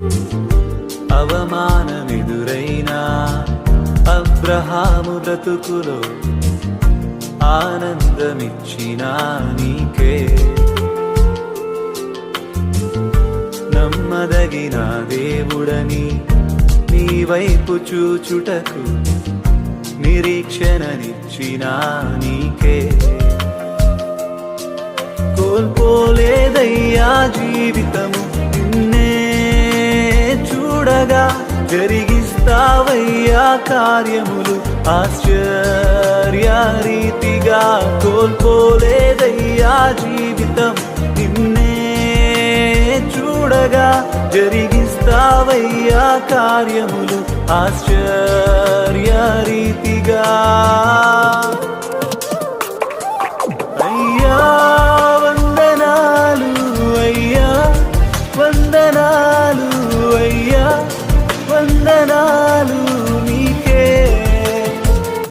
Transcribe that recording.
అవమానమెదురైనా అబ్రహాము బ్రతుకులో ఆనందమిచ్చినా నీకే. నమ్మదగిన దేవుడని నీ వైపు చూచుటకు నిరీక్షణనిచ్చినా నీకే. కోల్పోలేదయ్యా జీవితము నిన్నే చూడగా, జరిగిస్తావయ్యా కార్యములు ఆశ్చర్యరీతిగా. కోల్పోలేదయ్యా జీవితం నిన్నే చూడగా, జరిగిస్తావయ్యా కార్యములు ఆశ్చర్యరీతిగా. అయ్యా వందనాలు, అయ్యా వందనాలు, అయ్యా వందనాలు.